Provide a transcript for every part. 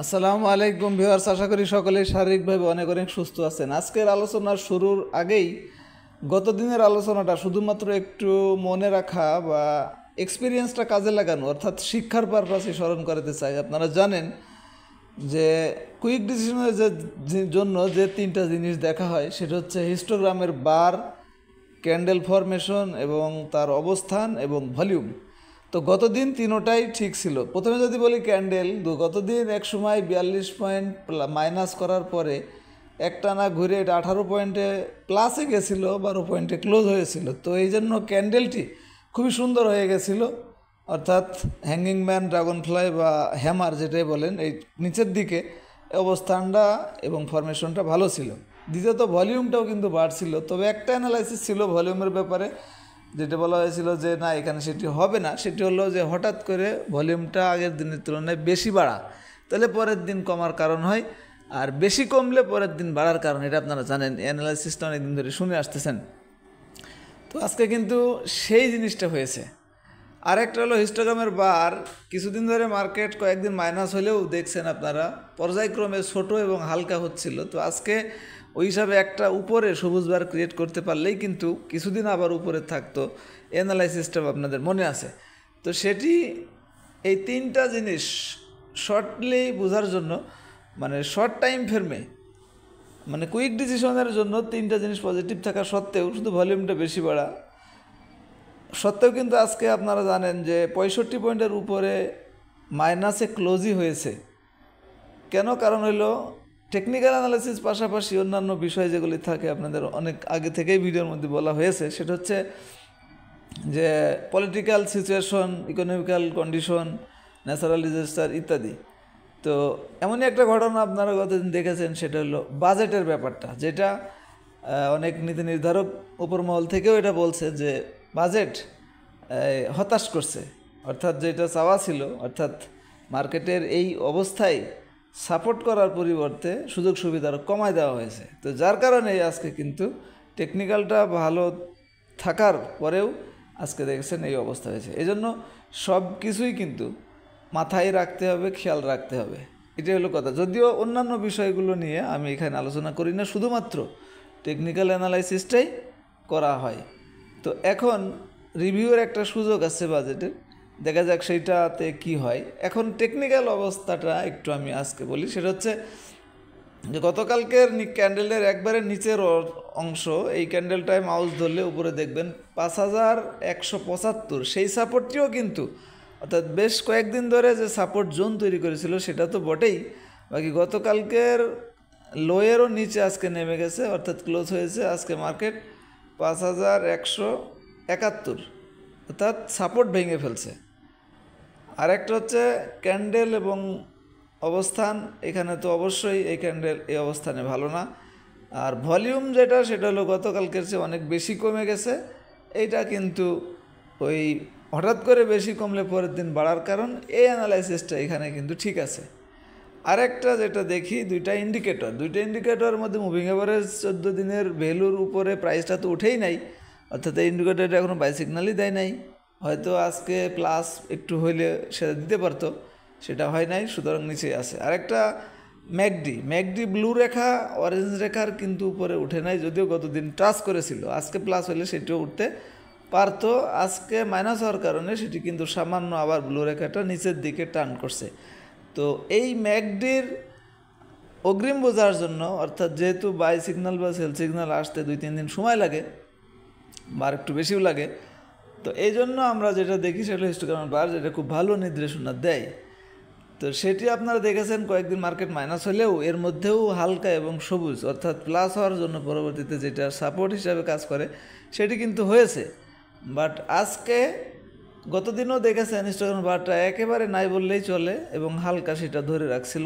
আসসালামু আলাইকুম ভিউয়ার্স, আশা করি সকলেই শারীরিকভাবে অনেক অনেক সুস্থ আছেন। আজকের আলোচনার শুরুর আগেই গত দিনের আলোচনাটা শুধুমাত্র একটু মনে রাখা বা এক্সপিরিয়েন্সটা কাজে লাগানো, অর্থাৎ শিক্ষার পারপাসে স্মরণ করাতে চাই। আপনারা জানেন যে কুইক ডিসিশনের জন্য যে তিনটা জিনিস দেখা হয় সেটা হচ্ছে হিস্টোগ্রামের বার, ক্যান্ডেল ফরমেশন এবং তার অবস্থান এবং ভলিউম। তো গতদিন তিনোটাই ঠিক ছিল। প্রথমে যদি বলি ক্যান্ডেল, গতদিন এক সময় 42 পয়েন্ট মাইনাস করার পরে একটানা ঘুরে এটা 18 পয়েন্টে প্লাসে গেছিলো, 12 পয়েন্টে ক্লোজ হয়েছিল। তো এই জন্য ক্যান্ডেলটি খুবই সুন্দর হয়ে গেছিলো, অর্থাৎ হ্যাঙ্গিং ম্যান, ড্রাগন ফ্লাই বা হ্যামার যেটাই বলেন, এই নিচের দিকে অবস্থানটা এবং ফরমেশনটা ভালো ছিল। দ্বিতীয়ত ভলিউমটাও কিন্তু বাড়ছিল, তবে একটা অ্যানালাইসিস ছিল ভলিউমের ব্যাপারে, যেটা বলা হয়েছিল যে না, এখানে সেটি হবে না। সেটি হলো যে হঠাৎ করে ভলিউমটা আগের দিনের তুলনায় বেশি বাড়া, তাহলে পরের দিন কমার কারণ হয়, আর বেশি কমলে পরের দিন বাড়ার কারণ। এটা আপনারা জানেন, অ্যানালাইসিসটা অনেকদিন ধরে শুনে আসতেছেন। তো আজকে কিন্তু সেই জিনিসটা হয়েছে। আরেকটা হলো হিস্টোগ্রামের বার। কিছুদিন ধরে মার্কেট কয়েকদিন মাইনাস হলেও দেখছেন আপনারা পর্যায়ক্রমে ছোট এবং হালকা হচ্ছিল। তো আজকে ওই হিসাবে একটা উপরে সবুজ বার ক্রিয়েট করতে পারলেই কিন্তু কিছুদিন আবার উপরে থাকতো। অ্যানালাইসিসটা আপনাদের মনে আছে। তো সেটি এই তিনটা জিনিস শর্টলি বোঝার জন্য, মানে শর্ট টাইম ফ্রেমে, মানে কুইক ডিসিশনের জন্য তিনটা জিনিস পজিটিভ থাকা সত্ত্বেও শুধু ভলিউমটা বেশি বাড়া সত্ত্বেও কিন্তু আজকে আপনারা জানেন যে 65 পয়েন্টের উপরে মাইনাসে ক্লোজই হয়েছে। কেন? কারণ হইল টেকনিক্যাল অ্যানালাইসিস পাশাপাশি অন্যান্য বিষয় যেগুলি থাকে, আপনাদের অনেক আগে থেকেই ভিডিওর মধ্যে বলা হয়েছে, সেটা হচ্ছে যে political situation, economical condition, natural disaster ইত্যাদি। তো এমনই একটা ঘটনা আপনারা গতদিন দেখেছেন, সেটা হলো বাজেটের ব্যাপারটা, যেটা অনেক নীতি নির্ধারক উপরমহল থেকেও এটা বলছে যে বাজেট হতাশ করছে, অর্থাৎ যেটা চাওয়া ছিল, অর্থাৎ মার্কেটের এই অবস্থায় সাপোর্ট করার পরিবর্তে সুযোগ সুবিধা কমায় দেওয়া হয়েছে। তো যার কারণে আজকে কিন্তু টেকনিক্যালটা ভালো থাকার পরেও আজকে দেখছেন এই অবস্থা হয়েছে। এই জন্য সব কিছুই কিন্তু মাথায় রাখতে হবে, খেয়াল রাখতে হবে, এটাই হলো কথা। যদিও অন্যান্য বিষয়গুলো নিয়ে আমি এখানে আলোচনা করি না, শুধুমাত্র টেকনিক্যাল অ্যানালাইসিসটাই করা হয়। তো এখন রিভিউয়ের একটা সুযোগ আছে বাজেটের, দেখা যাক সেইটাতে কি হয়। এখন টেকনিক্যাল অবস্থাটা একটু আমি আজকে বলি। সেটা হচ্ছে যে গতকালকের ক্যান্ডেলের একবারে নিচের অংশ, এই ক্যান্ডেলটায় মাউস ধরলে উপরে দেখবেন 5175, সেই সাপোর্টটিও কিন্তু, অর্থাৎ বেশ কয়েকদিন ধরে যে সাপোর্ট জোন তৈরি করেছিল সেটা তো বটেই, বাকি গতকালকের লোয়েরও নিচে আজকে নেমে গেছে, অর্থাৎ ক্লোজ হয়েছে আজকে মার্কেট 5171, অর্থাৎ সাপোর্ট ভেঙে ফেলছে। আরেকটা হচ্ছে ক্যান্ডেল এবং অবস্থান, এখানে তো অবশ্যই এই ক্যান্ডেল এই অবস্থানে ভালো না। আর ভলিউম যেটা, সেটা হলো গতকালকের চেয়ে অনেক বেশি কমে গেছে। এইটা কিন্তু ওই হঠাৎ করে বেশি কমলে পরের দিন বাড়ার কারণ, এই অ্যানালাইসিসটা এখানে কিন্তু ঠিক আছে। আরেকটা যেটা দেখি, দুইটা ইন্ডিকেটরের মধ্যে মুভিং এভারেজ 14 দিনের ভ্যালুর উপরে প্রাইসটা তো উঠেই নাই, অর্থাৎ এই ইন্ডিকেটরটা এখনও বাই সিগন্যালই দেয় নাই। হয়তো আজকে প্লাস একটু হইলে সেটা দিতে পারতো, সেটা হয় নাই, সুতরাং নিচে আছে। আরেকটা ম্যাকডি ব্লু রেখা অরেঞ্জ রেখার কিন্তু উপরে উঠে নাই, যদিও গতদিন টাচ করেছিল। আজকে প্লাস হলে সেটিও উঠতে পারতো, আজকে মাইনাস হওয়ার কারণে সেটি কিন্তু সামান্য আবার ব্লু রেখাটা নিচের দিকে টার্ন করছে। তো এই ম্যাকডির অগ্রিম বোঝার জন্য, অর্থাৎ যেহেতু বাই সিগন্যাল বা সেল সিগন্যাল আসতে 2-3 দিন সময় লাগে বা একটু বেশিও লাগে, তো এই জন্য আমরা যেটা দেখি সেটা হিস্টোগ্রামের বার, যেটা খুব ভালো নির্দেশনা দেয়। তো সেটি আপনারা দেখেছেন কয়েকদিন মার্কেট মাইনাস হলেও এর মধ্যেও হালকা এবং সবুজ, অর্থাৎ প্লাস হওয়ার জন্য পরবর্তীতে যেটা সাপোর্ট হিসাবে কাজ করে সেটি কিন্তু হয়েছে। বাট আজকে গতদিনও দেখেছেন হিস্টোগ্রামের বারটা একেবারে নাই বললেই চলে এবং হালকা সেটা ধরে রাখছিল।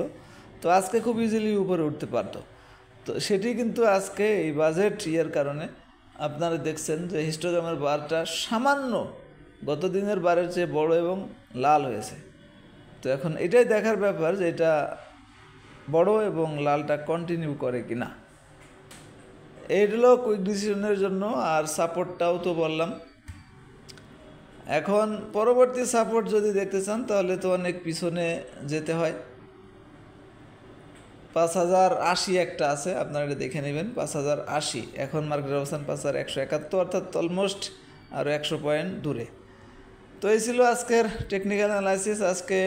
তো আজকে খুব ইজিলি উপরে উঠতে পারতো। তো সেটি কিন্তু আজকে এই বাজেট ইয়ের কারণে আপনারা দেখছেন যে হিস্টোগ্রামের বারটা সামান্য গতদিনের বারের চেয়ে বড় এবং লাল হয়েছে। তো এখন এটাই দেখার ব্যাপার যে এটা বড় এবং লালটা কন্টিনিউ করে কি না। এই হলো কুইক ডিসিশনের জন্য। আর সাপোর্টটাও তো বললাম। এখন পরবর্তী সাপোর্ট যদি দেখতে চান তাহলে তো অনেক পিছনে যেতে হয়। 5080 একটা আছে, আপনারা এটা দেখে নেবেন। 5080 এখন মার্কেটের অবস্থান 5171, অর্থাৎ অলমোস্ট আরও 100 পয়েন্ট দূরে। তো এই ছিল আজকের টেকনিক্যাল অ্যানালাইসিস। আজকে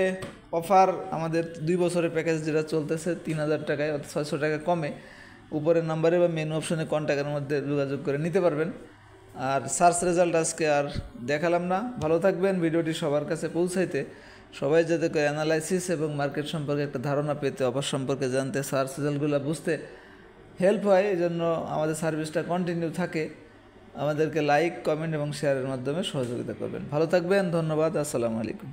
অফার আমাদের 2 বছরের প্যাকেজ যেটা চলতেছে 3000 টাকায়, অর্থাৎ 600 টাকা কমে উপরের নাম্বারে বা মেনু অপশনে কন্ট্যাক্টের মধ্যে যোগাযোগ করে নিতে পারবেন। আর সার্চ রেজাল্ট আজকে আর দেখালাম না। ভালো থাকবেন, ভিডিওটি সবার কাছে পৌঁছাইতে সবাই যাতে করে অ্যানালাইসিস এবং মার্কেট সম্পর্কে একটা ধারণা পেতে, অফার সম্পর্কে জানতে, সার্চ রেজাল্টগুলো বুঝতে হেল্প হয়, এই জন্য আমাদের সার্ভিসটা কন্টিনিউ থাকে। আমাদেরকে লাইক, কমেন্ট এবং শেয়ারের মাধ্যমে সহযোগিতা করবেন। ভালো থাকবেন, ধন্যবাদ, আসসালামু আলাইকুম।